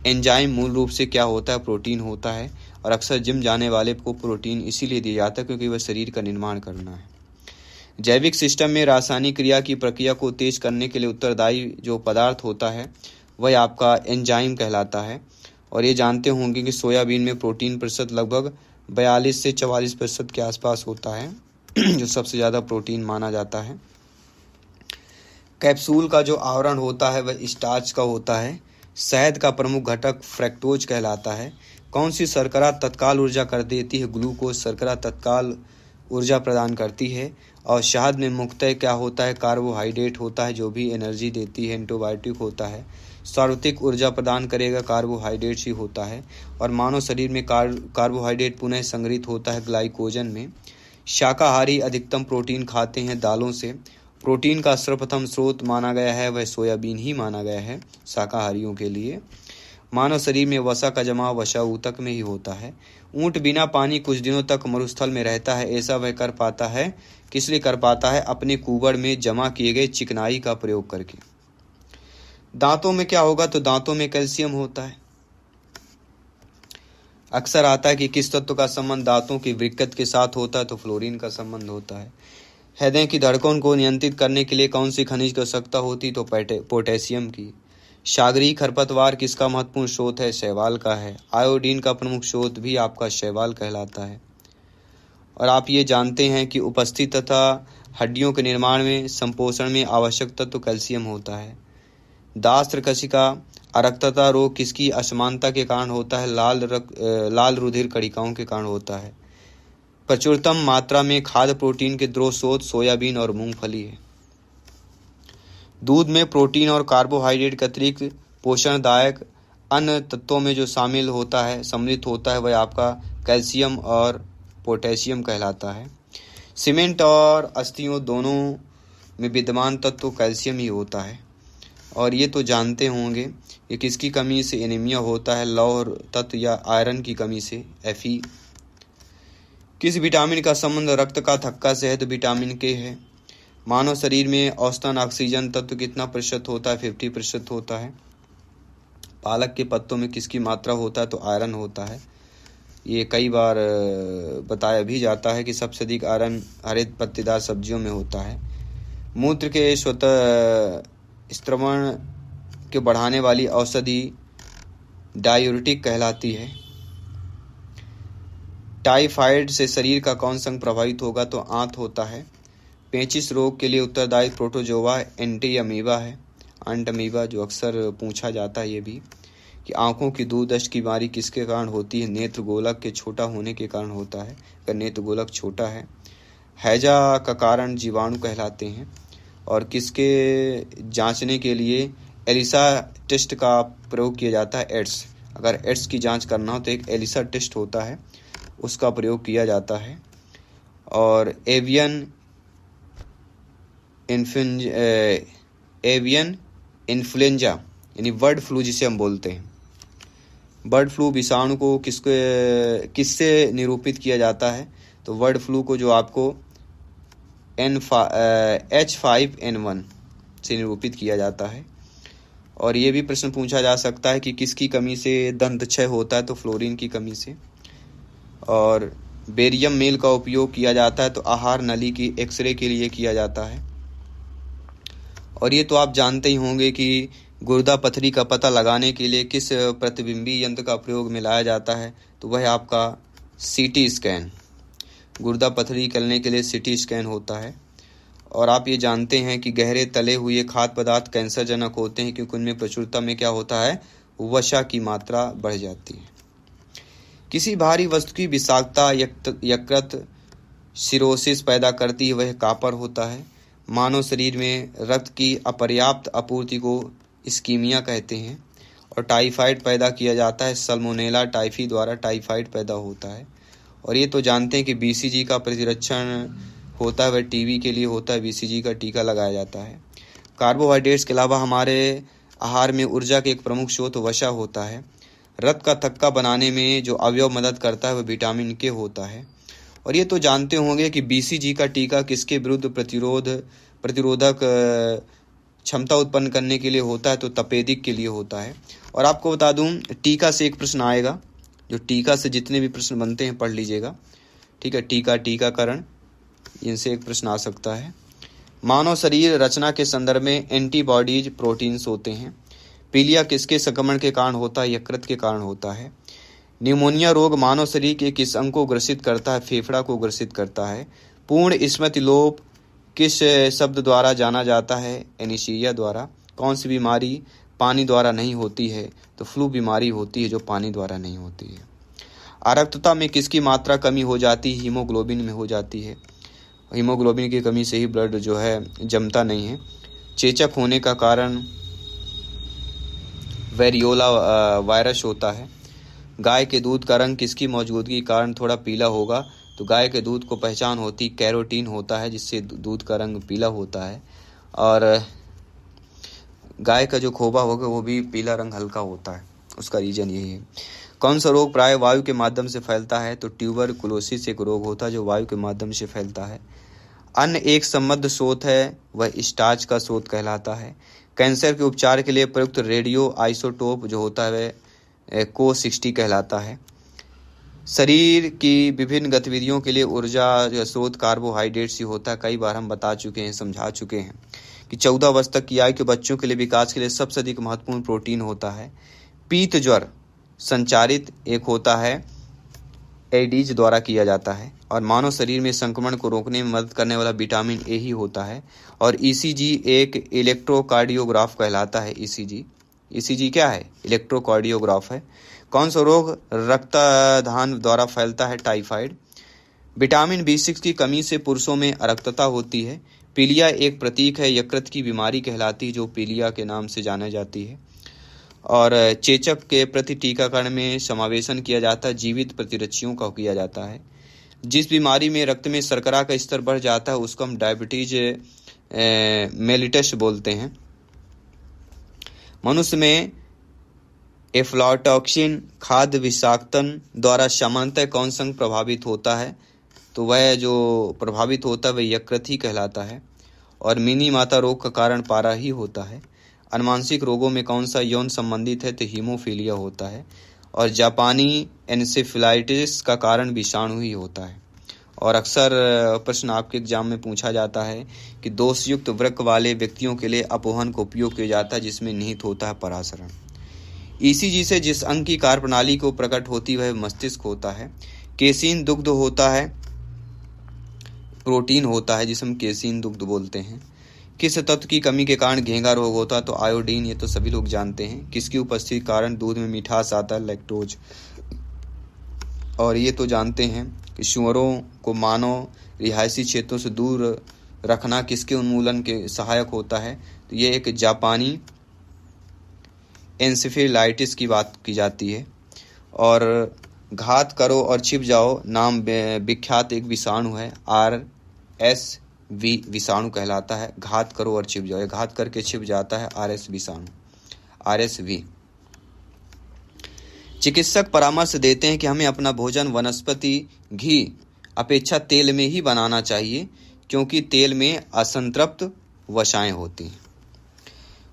एंजाइम मूल रूप से क्या होता है? प्रोटीन होता है। और अक्सर जिम जाने वाले को प्रोटीन इसीलिए दिया जाता है क्योंकि वह शरीर का निर्माण करना है। जैविक सिस्टम में रासायनिक क्रिया की प्रक्रिया को तेज करने के लिए उत्तरदायी जो पदार्थ होता है वह आपका एंजाइम कहलाता है। और ये जानते होंगे कि सोयाबीन में प्रोटीन प्रतिशत लगभग 42 से 44% के आसपास होता है, जो सबसे ज़्यादा प्रोटीन माना जाता है। कैप्सूल का जो आवरण होता है वह स्टार्च का होता है। शहद का प्रमुख घटक फ्रक्टोज कहलाता है। कौन सी शर्करा तत्काल ऊर्जा कर देती है? ग्लूकोज शर्करा तत्काल ऊर्जा प्रदान करती है। और शहद में मुख्यतः क्या होता है? कार्बोहाइड्रेट होता है, जो भी एनर्जी देती है। एंटीबायोटिक होता है, सर्वाधिक ऊर्जा प्रदान करेगा कार्बोहाइड्रेट्स ही होता है। और मानव शरीर में कार्बोहाइड्रेट पुनः संग्रहित होता है ग्लाइकोजन में। शाकाहारी अधिकतम प्रोटीन खाते हैं दालों से। प्रोटीन का सर्वप्रथम स्रोत माना गया है वह सोयाबीन ही माना गया है शाकाहारियों के लिए। मानव शरीर में वसा का जमाव वसा ऊतक में ही होता है। ऊंट बिना पानी कुछ दिनों तक मरुस्थल में रहता है। ऐसा वह कर पाता है, किस लिए कर पाता है? अपने कुबड़ में जमा किए गए चिकनाई का प्रयोग करके। दांतों में क्या होगा? तो दांतों में कैल्शियम होता है। अक्सर आता है कि किस तत्व का संबंध दांतों की वृक्कत के साथ होता है? तो फ्लोरीन का संबंध होता है। हृदय की धड़कन को नियंत्रित करने के लिए कौन सी खनिज की आवश्यकता होती? तो पोटेशियम की। सागरीय खरपतवार किसका महत्वपूर्ण स्रोत है? शैवाल का है। आयोडीन का प्रमुख स्रोत भी आपका शैवाल कहलाता है। और आप ये जानते हैं कि उपस्थित तथा हड्डियों के निर्माण में संपोषण में आवश्यक तत्व कैल्शियम होता है। दास्त्र कशिका अरक्तता रोग किसकी असमानता के कारण होता है? लाल रुधिर कणिकाओं के कारण होता है। प्रचुरतम मात्रा में खाद्य प्रोटीन के दो स्रोत सोयाबीन और मूंगफली है। दूध में प्रोटीन और कार्बोहाइड्रेट के अतिरिक्त पोषणदायक अन्य तत्वों में जो सम्मिलित होता है वह आपका कैल्शियम और पोटेशियम कहलाता है। सीमेंट और अस्थियों दोनों में विद्यमान तत्व कैल्शियम ही होता है। और ये तो जानते होंगे कि किसकी कमी से एनीमिया होता है? लौह तत्व या आयरन की कमी से, Fe। किस विटामिन का संबंध रक्त का थक्का से है? तो विटामिन के है। मानव शरीर में औसतन ऑक्सीजन तत्व कितना प्रतिशत होता है? 50% होता है। पालक के पत्तों में किसकी मात्रा होता है? तो आयरन होता है। ये कई बार बताया भी जाता है कि सबसे अधिक आयरन हरित पत्तेदार सब्जियों में होता है। मूत्र के स्वतः स्त्रवण के बढ़ाने वाली औषधि डायूरेटिक कहलाती है। टाइफाइड से शरीर का कौन सा अंग प्रभावित होगा? तो आंत होता है। पेचिश रोग के लिए उत्तरदायी प्रोटोजोआ एंटी अमीबा है। अंट अमीबा जो अक्सर पूछा जाता है ये भी, कि आंखों की दूरदृष्टि की बीमारी किसके कारण होती है? नेत्र गोलक के छोटा होने के कारण होता है, अगर नेत्र गोलक छोटा है। हैजा का कारण जीवाणु कहलाते हैं। और किसके जांचने के लिए एलिसा टेस्ट का प्रयोग किया जाता है? एड्स। अगर एड्स की जांच करना हो तो एक एलिसा टेस्ट होता है, उसका प्रयोग किया जाता है। और एवियन इन्फ्लुएंजा यानी बर्ड फ्लू जिसे हम बोलते हैं, बर्ड फ्लू विषाणु को किससे निरूपित किया जाता है? तो बर्ड फ्लू को जो आपको H5N1 से निरूपित किया जाता है। और ये भी प्रश्न पूछा जा सकता है कि किसकी कमी से दंत क्षय होता है? तो फ्लोरीन की कमी से। और बेरियम मेल का उपयोग किया जाता है तो आहार नली की एक्सरे के लिए किया जाता है। और ये तो आप जानते ही होंगे कि गुर्दा पथरी का पता लगाने के लिए किस प्रतिबिंबी यंत्र का प्रयोग में लाया जाता है? तो वह आपका CT स्कैन। गुर्दा पथरी करने के लिए CT स्कैन होता है। और आप ये जानते हैं कि गहरे तले हुए खाद्य पदार्थ कैंसरजनक होते हैं, क्योंकि उनमें प्रचुरता में क्या होता है? वसा की मात्रा बढ़ जाती है। किसी भारी वस्तु की विषाक्तता यकृत सिरोसिस पैदा करती है, वह कापर होता है। मानव शरीर में रक्त की अपर्याप्त आपूर्ति को इस्कीमिया कहते हैं। और टाइफाइड पैदा किया जाता है सल्मोनेला टाइफी द्वारा, टाइफाइड पैदा होता है। और ये तो जानते हैं कि BCG का प्रतिरक्षण होता है, वह टीबी के लिए होता है, BCG का टीका लगाया जाता है। कार्बोहाइड्रेट्स के अलावा हमारे आहार में ऊर्जा के एक प्रमुख स्रोत वसा होता है। रक्त का थक्का बनाने में जो अवयव मदद करता है वह विटामिन के होता है। और ये तो जानते होंगे कि BCG का टीका किसके विरुद्ध प्रतिरोधक क्षमता उत्पन्न करने के लिए होता है? तो तपेदिक के लिए होता है। और आपको बता दूं, टीका से एक प्रश्न आएगा, जो टीका से जितने भी प्रश्न बनते हैं पढ़ लीजिएगा, ठीक है। टीकाकरण, इनसे एक प्रश्न आ सकता है। मानव शरीर रचना के संदर्भ में एंटीबॉडीज प्रोटीन्स होते हैं। पीलिया किसके संक्रमण के कारण होता है? यकृत के कारण होता है। न्यूमोनिया रोग मानव शरीर के किस अंग को ग्रसित करता है? फेफड़ा को ग्रसित करता है। पूर्ण स्मृति लोप किस शब्द द्वारा जाना जाता है? एनीशिया द्वारा। कौन सी बीमारी पानी द्वारा नहीं होती है? तो फ्लू बीमारी होती है जो पानी द्वारा नहीं होती है। अरक्तता में किसकी मात्रा कमी हो जाती है? हीमोग्लोबिन में हो जाती है। हीमोग्लोबिन की कमी से ही ब्लड जो है जमता नहीं है। चेचक होने का कारण वेरियोला वायरस होता है। गाय के दूध का रंग किसकी मौजूदगी के कारण थोड़ा पीला होगा? तो गाय के दूध को पहचान होती कैरोटीन होता है जिससे दूध का रंग पीला होता है। और गाय का जो खोबा होगा वो भी पीला रंग हल्का होता है, उसका रीजन यही है। कौन सा रोग प्राय वायु के माध्यम से फैलता है? तो ट्यूबरकुलोसिस एक रोग होता है जो वायु के माध्यम से फैलता है। अन्य एक संबद्ध स्रोत है, वह स्टार्च का स्रोत कहलाता है। कैंसर के उपचार के लिए प्रयुक्त रेडियो आइसोटोप जो होता है वह को-60 कहलाता है। शरीर की विभिन्न गतिविधियों के लिए ऊर्जा जो स्रोत कार्बोहाइड्रेट ही होता है। कई बार हम बता चुके हैं, समझा चुके हैं कि 14 वर्ष तक की आयु के बच्चों के लिए विकास के लिए सबसे अधिक महत्वपूर्ण प्रोटीन होता है। पीत ज्वर संचारित एक होता है एडीज द्वारा किया जाता है। और मानव शरीर में संक्रमण को रोकने में मदद करने वाला विटामिन ए ही होता है। और ईसीजी एक इलेक्ट्रोकार्डियोग्राफ कहलाता है। ईसीजी क्या है? इलेक्ट्रोकार्डियोग्राफ है। कौन सा रोग रक्तदान द्वारा फैलता है? टाइफाइड। विटामिन B6 की कमी से पुरुषों में अरक्तता होती है। पीलिया एक प्रतीक है, यकृत की बीमारी कहलाती है जो पीलिया के नाम से जानी जाती है। और चेचक के प्रति टीकाकरण में समावेशन किया जाता है, जीवित प्रतिरक्षियों का किया जाता है। जिस बीमारी में रक्त में शर्करा का स्तर बढ़ जाता है उसको हम डायबिटीज मेलिटस बोलते हैं। मनुष्य में एफ्लाटॉक्सिन खाद्य विषाक्तन द्वारा सामान्यतः कौन सा अंग प्रभावित होता है? तो वह जो प्रभावित होता है वह यकृत ही कहलाता है। और मिनी माता रोग का कारण पारा ही होता है। अनुवांशिक रोगों में कौन सा यौन संबंधित है? तो हीमोफीलिया होता है। और जापानी एन्सेफेलाइटिस का कारण विषाणु ही होता है। और अक्सर प्रश्न आपके एग्जाम में पूछा जाता है कि दोषयुक्त वृक्क वाले व्यक्तियों के लिए अपोहन का उपयोग किया जाता है जिसमें निहित होता है परासरण। ईसीजी से जिस अंग की कार्यप्रणाली को प्रकट होती है वह मस्तिष्क होता है। केसीन दुग्ध होता है, प्रोटीन होता है जिसे हम केसीन दुग्ध बोलते हैं। किस तत्व की कमी के कारण घेंघा रोग होता है? तो आयोडीन, ये तो सभी लोग जानते हैं। किसकी उपस्थिति के कारण दूध में मिठास आता है? लैक्टोज। और ये तो जानते हैं कि सूअरों को मानव रिहायशी क्षेत्रों से दूर रखना किसके उन्मूलन के सहायक होता है? तो ये एक जापानी एन्सेफेलाइटिस की बात की जाती है। और घात करो और छिप जाओ नाम विख्यात एक विषाणु है, RSV विषाणु कहलाता है। घात करो और छिप जाओ, घात करके छिप जाता है RS विषाणु, RSV। चिकित्सक परामर्श देते हैं कि हमें अपना भोजन वनस्पति घी अपेक्षा तेल में ही बनाना चाहिए क्योंकि तेल में असंतृप्त वसाएं होती हैं।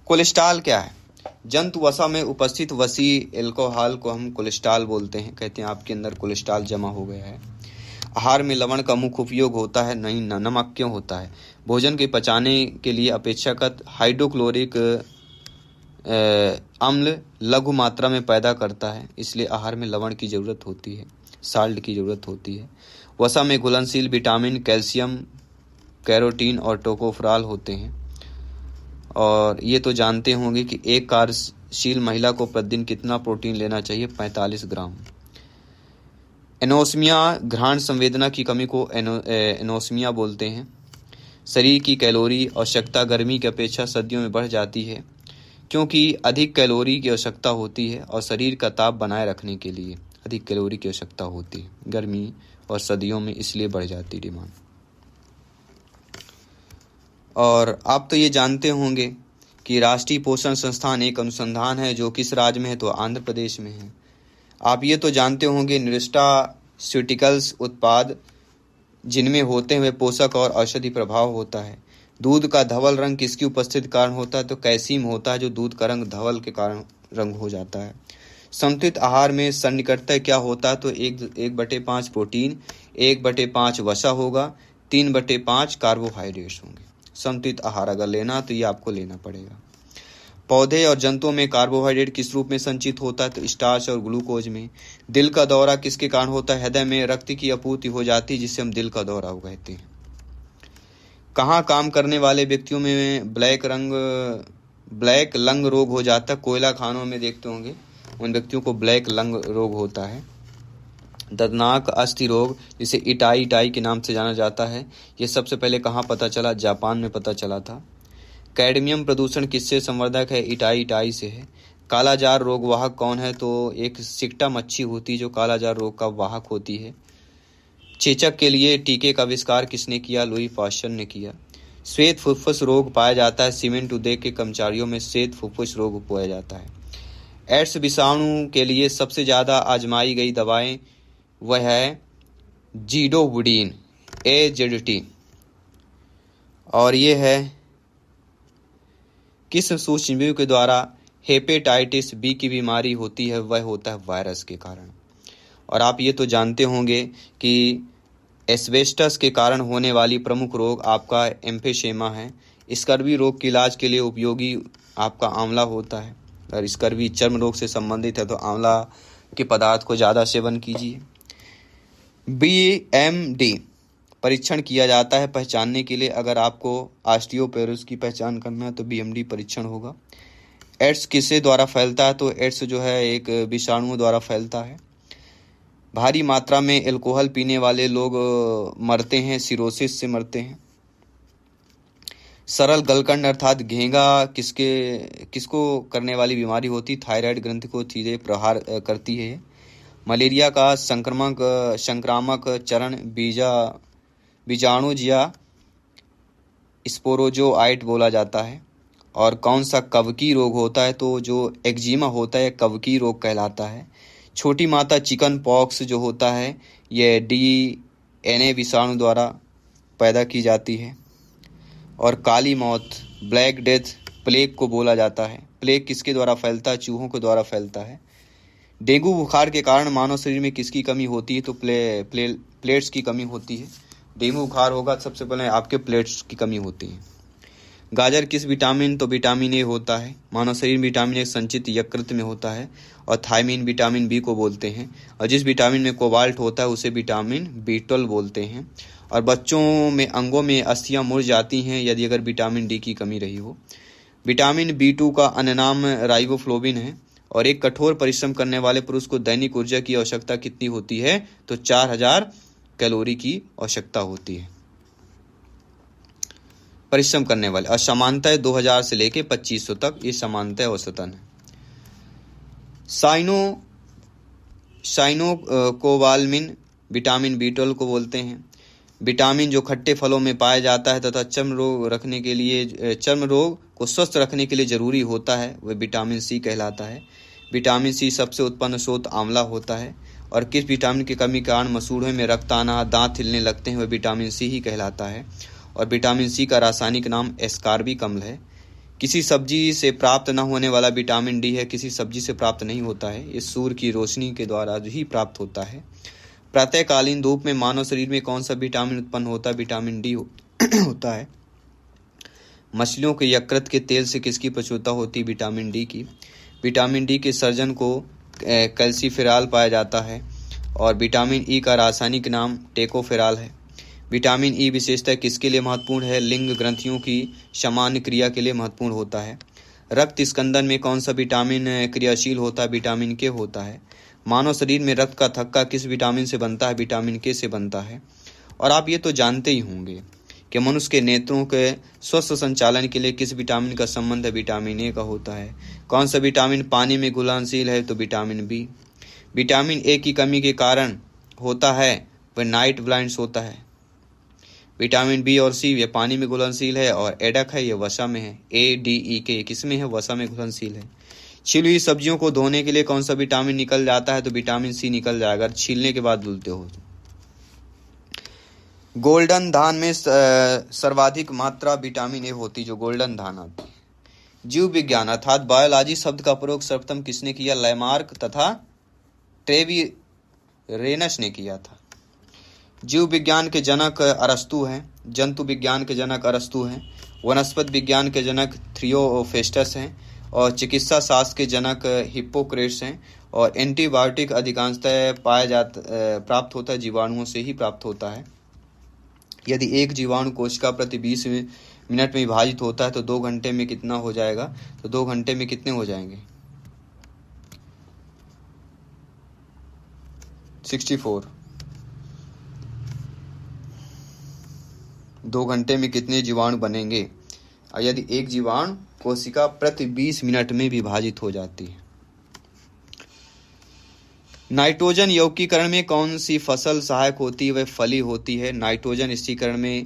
कोलेस्ट्रॉल क्या है? जंतु वसा में उपस्थित वसी एल्कोहल को हम कोलेस्ट्रॉल बोलते हैं। कहते हैं आपके अंदर कोलेस्ट्रॉल जमा हो गया है। आहार में लवण का मुख्य उपयोग होता है? नहीं, नमक क्यों होता है? भोजन के पचाने के लिए अपेक्षाकृत हाइड्रोक्लोरिक अम्ल लघु मात्रा में पैदा करता है, इसलिए आहार में लवण की जरूरत होती है, साल्ट की जरूरत होती है। वसा में घुलनशील विटामिन, कैल्शियम, कैरोटीन और टोकोफेरॉल होते हैं। और ये तो जानते होंगे कि एक कार्यशील महिला को प्रतिदिन कितना प्रोटीन लेना चाहिए? 45 ग्राम। एनोस्मिया घ्राण संवेदना की कमी को एनोस्मिया बोलते हैं। शरीर की कैलोरी आवश्यकता गर्मी की अपेक्षा सर्दियों में बढ़ जाती है क्योंकि अधिक कैलोरी की आवश्यकता होती है और शरीर का ताप बनाए रखने के लिए अधिक कैलोरी की आवश्यकता होती है गर्मी और सर्दियों में, इसलिए बढ़ जाती डिमांड। और आप तो ये जानते होंगे कि राष्ट्रीय पोषण संस्थान एक अनुसंधान है जो किस राज्य में है? तो आंध्र प्रदेश में है। आप ये तो जानते होंगे न्यूट्रास्यूटिकल्स उत्पाद जिनमें होते हुए पोषक और औषधि प्रभाव होता है। दूध का धवल रंग किसकी उपस्थिति कारण होता है? तो कैसीम होता है जो दूध का रंग धवल के कारण रंग हो जाता है। संतुलित आहार में सन्निकटता क्या होता है? तो 1/5 प्रोटीन, 1/5 वसा होगा, 3/5 कार्बोहाइड्रेट्स होंगे। संतुलित आहार अगर लेना तो ये आपको लेना पड़ेगा। पौधे और जंतुओं में कार्बोहाइड्रेट किस रूप में संचित होता है? तो स्टार्च और ग्लूकोज में। दिल का दौरा किसके कारण होता है? हृदय में रक्त की आपूर्ति हो जाती है, जिसे हम दिल का दौरा कहते हैं। कहाँ काम करने वाले व्यक्तियों में ब्लैक लंग रोग हो जाता है? कोयला खानों में देखते होंगे, उन व्यक्तियों को ब्लैक लंग रोग होता है। दर्दनाक अस्थि रोग, जिसे इटाई के नाम से जाना जाता है, ये सबसे पहले कहाँ पता चला? जापान में पता चला था। कैडमियम प्रदूषण किससे संवर्धक है? इटाई से है। कालाजार रोग वाहक कौन है? तो एक सिक्टा मच्छी होती है जो कालाजार रोग का वाहक होती है। चेचक के लिए टीके का आविष्कार किसने किया? लुई पाश्चर ने किया। श्वेत फुफ्फुस रोग पाया जाता है? सीमेंट उद्योग के कर्मचारियों में श्वेत फुफ्फुस रोग पाया जाता है। एड्स विषाणु के लिए सबसे ज्यादा आजमाई गई दवाएं वह है जीडोवुडीन, AZT। और ये है किस सूक्ष्मजीव के द्वारा हेपेटाइटिस बी की बीमारी होती है? वह होता है वायरस के कारण। और आप ये तो जानते होंगे कि एस्बेस्टस के कारण होने वाली प्रमुख रोग आपका एम्फीसेमा है। स्कर्वी रोग के इलाज के लिए उपयोगी आपका आंवला होता है। अगर स्कर्वी चर्म रोग से संबंधित है तो आंवला के पदार्थ को ज़्यादा सेवन कीजिए। BMD परीक्षण किया जाता है पहचानने के लिए। अगर आपको ऑस्टियोपोरोसिस की पहचान करना है तो BMD परीक्षण होगा। एड्स किससे द्वारा फैलता है? तो एड्स जो है एक विषाणुओं द्वारा फैलता है। भारी मात्रा में अल्कोहल पीने वाले लोग मरते हैं, सिरोसिस से मरते हैं। सरल गलकंड अर्थात घेंगा किसको करने वाली बीमारी होती? थायराइड ग्रंथि को सीधे प्रहार करती है। मलेरिया का संक्रामक चरण बीजाणुज या स्पोरोजोआइट बोला जाता है। और कौन सा कवकी रोग होता है? तो जो एक्जिमा होता है कवकी रोग कहलाता है। छोटी माता चिकन पॉक्स जो होता है यह DNA विषाणु द्वारा पैदा की जाती है। और काली मौत, ब्लैक डेथ, प्लेग को बोला जाता है। प्लेग किसके द्वारा फैलता है? चूहों के द्वारा फैलता है। डेंगू बुखार के कारण मानव शरीर में किसकी कमी होती है? तो प्लेट्स की कमी होती है। डेंगू बुखार होगा सबसे पहले आपके प्लेट्स की कमी होती है। गाजर किस विटामिन? तो विटामिन A होता है। मानव शरीर में विटामिन A संचित यकृत में होता है। और थायमीन विटामिन B को बोलते हैं। और जिस विटामिन में कोबाल्ट होता है उसे विटामिन B12 बोलते हैं। और बच्चों में अंगों में अस्थियां मुड़ जाती हैं यदि अगर विटामिन D की कमी रही हो। विटामिन B2 का अन्य नाम राइबोफ्लोविन है। और एक कठोर परिश्रम करने वाले पुरुष को दैनिक ऊर्जा की आवश्यकता कितनी होती है? तो 4000 कैलोरी की आवश्यकता होती है परिश्रम करने वाले। और समानता 2000 से लेके 2500 तक ये समानता औसतन है। साइनोकोबालमिन विटामिन B12 को बोलते हैं। विटामिन जो खट्टे फलों में पाया जाता है तथा चर्म रोग को स्वस्थ रखने के लिए जरूरी होता है वह विटामिन C कहलाता है। विटामिन C सबसे उत्पन्न स्रोत आंवला होता है। और किस विटामिन की कमी के कारण मसूड़ों में रक्त आना, दांत हिलने लगते हैं, वह विटामिन C ही कहलाता है। और विटामिन C का रासायनिक नाम एस्कॉर्बिक अम्ल है। किसी सब्जी से प्राप्त न होने वाला विटामिन D है, किसी सब्जी से प्राप्त नहीं होता है, ये सूर्य की रोशनी के द्वारा ही प्राप्त होता है। प्रातःकालीन धूप में मानव शरीर में कौन सा विटामिन उत्पन्न होता है? विटामिन D होता है। मछलियों के यकृत के तेल से किसकी प्रचुरता होती है? विटामिन D की। विटामिन D के सर्जन को कैल्सीफेरॉल पाया जाता है। और विटामिन E का रासायनिक नाम टेकोफेरॉल है। विटामिन E विशेषतः किसके लिए महत्वपूर्ण है? लिंग ग्रंथियों की सामान्य क्रिया के लिए महत्वपूर्ण होता है। रक्त स्कंदन में कौन सा विटामिन क्रियाशील होता है? विटामिन K होता है। मानव शरीर में रक्त का थक्का किस विटामिन से बनता है? विटामिन K से बनता है। और आप ये तो जानते ही होंगे कि मनुष्य के नेत्रों के स्वस्थ संचालन के लिए किस विटामिन का संबंध है? विटामिन A का होता है। कौन सा विटामिन पानी में घुलनशील है? तो विटामिन B। विटामिन A की कमी के कारण होता है वह नाइट ब्लाइंड्स होता है। विटामिन B और C ये पानी में घुलनशील है। और एडक है ये वसा में है। ADEK किस में है? वसा में घुलनशील है। छिली हुई सब्जियों को धोने के लिए कौन सा विटामिन निकल जाता है? तो विटामिन C निकल जाएगा अगर छीलने के बाद धुलते हो। गोल्डन धान में सर्वाधिक मात्रा विटामिन A होती जो गोल्डन धान आती है। जीव विज्ञान अर्थात बायोलॉजी शब्द का प्रयोग सर्वप्रथम किसने किया? लैमार्क तथा ट्रेविरेनस ने किया था। जीव विज्ञान के जनक अरस्तु हैं। जंतु विज्ञान के जनक अरस्तु हैं। वनस्पति विज्ञान के जनक थियोफेस्टस हैं। और चिकित्सा शास्त्र के जनक हिप्पोक्रेट्स हैं। और एंटीबायोटिक अधिकांशतः प्राप्त होता है जीवाणुओं से ही प्राप्त होता है। यदि एक जीवाणु कोशिका प्रति 20 मिनट में विभाजित होता है तो 2 घंटे में कितना हो जाएगा? तो 2 घंटे में कितने हो जाएंगे? 64। 2 घंटे में कितने जीवाणु बनेंगे यदि एक जीवाणु कोशिका प्रति 20 मिनट में विभाजित हो जाती है? नाइट्रोजन यौगिकीकरण में कौन सी फसल सहायक होती है? वह फली होती है। नाइट्रोजन स्थिरीकरण में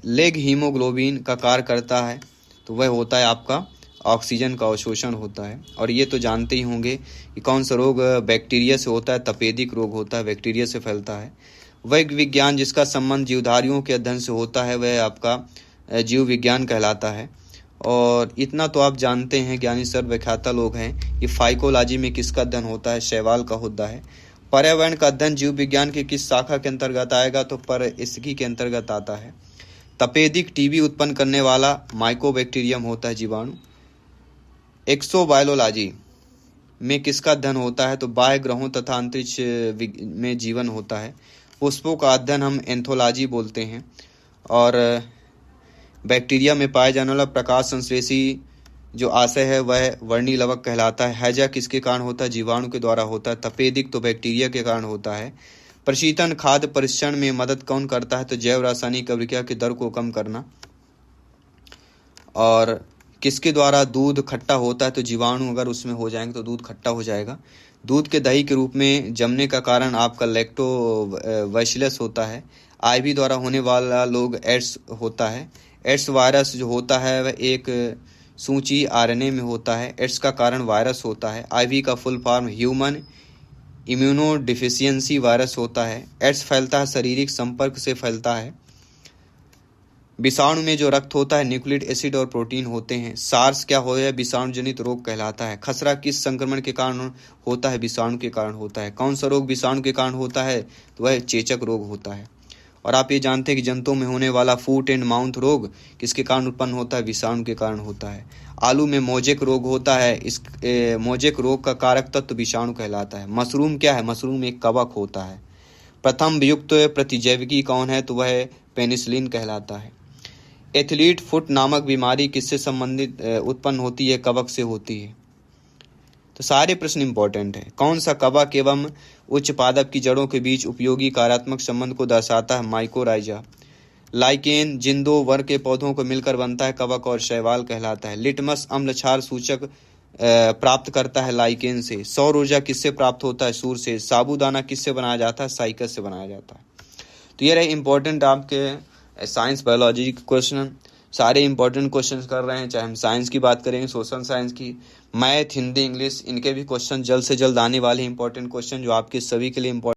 लेग हीमोग्लोबिन का कार्य करता है, तो वह होता है आपका ऑक्सीजन का अवशोषण होता है। और ये तो जानते ही होंगे कि कौन सा रोग बैक्टीरिया से होता है? तपेदिक रोग होता है, बैक्टीरिया से फैलता है। वह विज्ञान जिसका संबंध जीवधारियों के अध्ययन से होता है वह आपका जीव विज्ञान कहलाता है। और इतना तो आप जानते हैं, ज्ञानी सर्वव्याख्याता लोग हैं। ये फाइकोलॉजी में किसका अध्ययन होता है? शैवाल का होता है। पर्यावरण का अध्ययन जीव विज्ञान की किस शाखा के अंतर्गत आएगा? तो परिस्थितिकी के अंतर्गत आता है। तपेदिक टीबी उत्पन्न करने वाला माइकोबैक्टीरियम होता है जीवाणु। एक्सोबायोलॉजी में किसका अध्ययन होता है? तो बाह्य ग्रहों तथा अंतरिक्ष में जीवन होता है। पुष्पों का अध्ययन हम एंथोलॉजी बोलते हैं। और बैक्टीरिया में पाए जाने वाला प्रकाश संश्लेषी जो आशय है वह वर्णिलवक कहलाता है। हैजा किसके कारण होता है? जीवाणु के द्वारा होता है। तपेदिक तो बैक्टीरिया के कारण होता है। प्रशीतन खाद्य परिक्षण में मदद कौन करता है? तो जैव रासायनिक अभिक्रिया की दर को कम करना। और किसके द्वारा दूध खट्टा होता है? तो जीवाणु अगर उसमें हो जाएंगे तो दूध खट्टा हो जाएगा। दूध के दही के रूप में जमने का कारण आपका लैक्टोबैसिलस होता है। आईवी द्वारा होने वाला लोग एड्स होता है। एड्स वायरस जो होता है वह एक सूची आरएनए में होता है। एड्स का कारण वायरस होता है। आईवी का full form human immunodeficiency virus होता है। एड्स फैलता है शारीरिक संपर्क से फैलता है। विषाणु में जो रक्त होता है न्यूक्लिक एसिड और प्रोटीन होते हैं। सार्स क्या हो है? विषाणु जनित रोग कहलाता है। खसरा किस संक्रमण के कारण होता है? विषाणु के कारण होता है। कौन सा रोग विषाणु के कारण होता है? तो वह चेचक रोग होता है। और आप ये जानते हैं कि जंतुओं में होने वाला फूट एंड माउथ रोग किसके कारण उत्पन्न होता है? विषाणु के कारण होता है। आलू में मोजेक रोग होता है। इस मोजेक रोग का कारक तत्व विषाणु कहलाता है। मशरूम क्या है? मशरूम एक कवक होता है। प्रथम वियुक्त प्रतिजैविकी कौन है? तो वह पेनिसिलिन कहलाता है। एथलीट फुट नामक बीमारी किससे संबंधित उत्पन्न होती है? कवक से होती है। तो सारे प्रश्न इंपॉर्टेंट है। कौन सा कवक एवं उच्च पादप की जड़ों के बीच उपयोगी कार्यात्मक संबंध को दर्शाता है? माइकोराइजा। लाइकेन जिन 2 वर्ग के पौधों को मिलकर बनता है कवक और शैवाल कहलाता है। लिटमस अम्ल क्षार सूचक प्राप्त करता है लाइकेन से। सौर ऊर्जा किससे प्राप्त होता है? सूर्य से। साबूदाना किससे बनाया जाता है? साइकस से बनाया जाता है। तो ये रहे इंपॉर्टेंट आपके साइंस बायोलॉजी के क्वेश्चन। सारे इंपॉर्टेंट क्वेश्चन कर रहे हैं, चाहे हम साइंस की बात करेंगे, सोशल साइंस की, मैथ, हिंदी, इंग्लिश, इनके भी क्वेश्चन जल्द से जल्द आने वाले इंपॉर्टेंट क्वेश्चन जो आपके सभी के लिए इंपॉर्टेंट